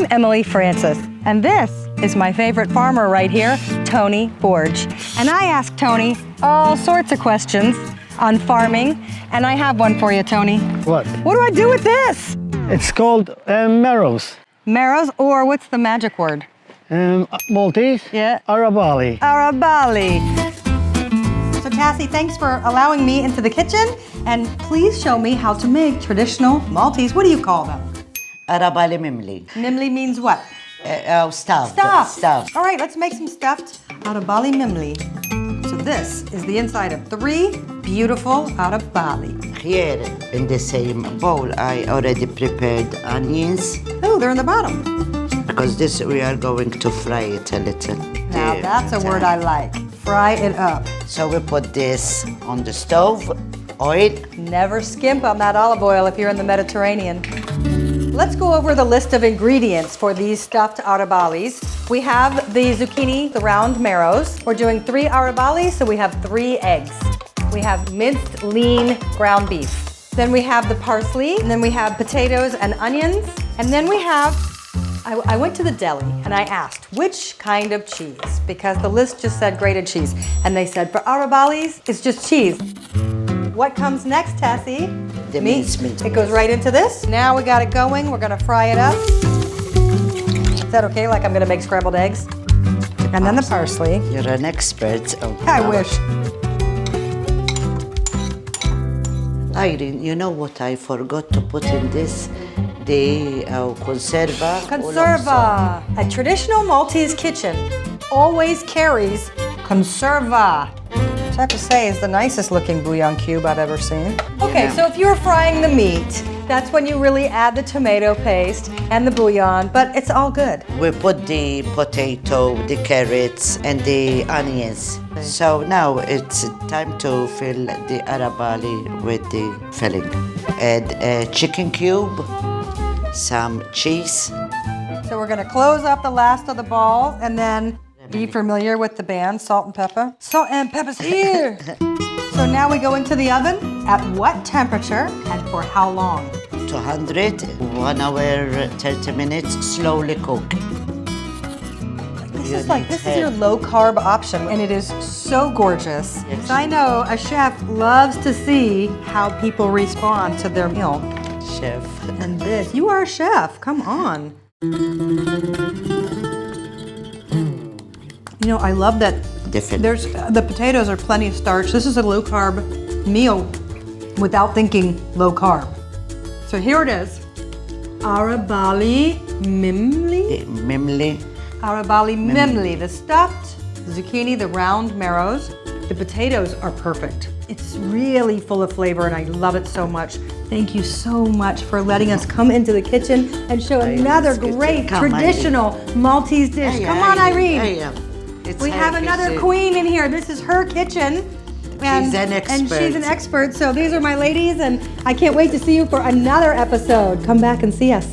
Emily Francis, and this is my favorite farmer right here, Tony Borge. And I ask Tony all sorts of questions on farming, and I have one for you, Tony. What? What do I do with this? It's called marrows. Marrows, or what's the magic word? Maltese? Yeah. Qarabagħli. Qarabagħli. So Cassie, thanks for allowing me into the kitchen, and please show me how to make traditional Maltese. What do you call them? Qarabagħli mimli. Mimli means what? Stuffed. Stuffed. All right, let's make some stuffed Qarabagħli mimli. So this is the inside of 3 beautiful Qarabagħli. Here in the same bowl, I already prepared onions. Oh, they're in the bottom. Because this we are going to fry it a little. Now that's a word I like. Fry it up. So we put this on the stove, oil. Never skimp on that olive oil if you're in the Mediterranean. Let's go over the list of ingredients for these stuffed Qarabagħlis. We have the zucchini, the round marrows. We're doing 3 Qarabagħlis, so we have 3 eggs. We have minced lean ground beef. Then we have the parsley, and then we have potatoes and onions. And then we have, I went to the deli and I asked, which kind of cheese? Because the list just said grated cheese. And they said, for Qarabagħlis, it's just cheese. What comes next, Tessie? The minced meat. It goes right into this. Now we got it going. We're gonna fry it up. Is that okay? Like I'm gonna make scrambled eggs? And then the parsley. You're an expert. I wish. Irene, you know what I forgot to put in this? The conserva. Conserva. A traditional Maltese kitchen always carries conserva. I have to say, is the nicest looking bouillon cube I've ever seen. Okay, so if you're frying the meat, that's when you really add the tomato paste and the bouillon, but it's all good. We put the potato, the carrots, and the onions. So now it's time to fill the Qarabagħli with the filling. Add a chicken cube, some cheese. So we're gonna close up the last of the balls, and then be familiar with the band, Salt and Pepper. Salt and Pepper's here! So now we go into the oven. At what temperature and for how long? 200, 1 hour, 30 minutes, slowly cook. This is your low carb option, and it is so gorgeous. Yes. I know a chef loves to see how people respond to their meal. Chef. And this, you are a chef, come on. You know, I love that the potatoes are plenty of starch. This is a low carb meal without thinking low carb. So here it is. Qarabagħli mimli? Mimli. Qarabagħli mimli, the stuffed zucchini, the round marrows. The potatoes are perfect. It's really full of flavor and I love it so much. Thank you so much for letting us come into the kitchen and show another great traditional Maltese dish. Come on, Irene. We have another queen in here. This is her kitchen. She's an expert. And she's an expert. So these are my ladies, and I can't wait to see you for another episode. Come back and see us.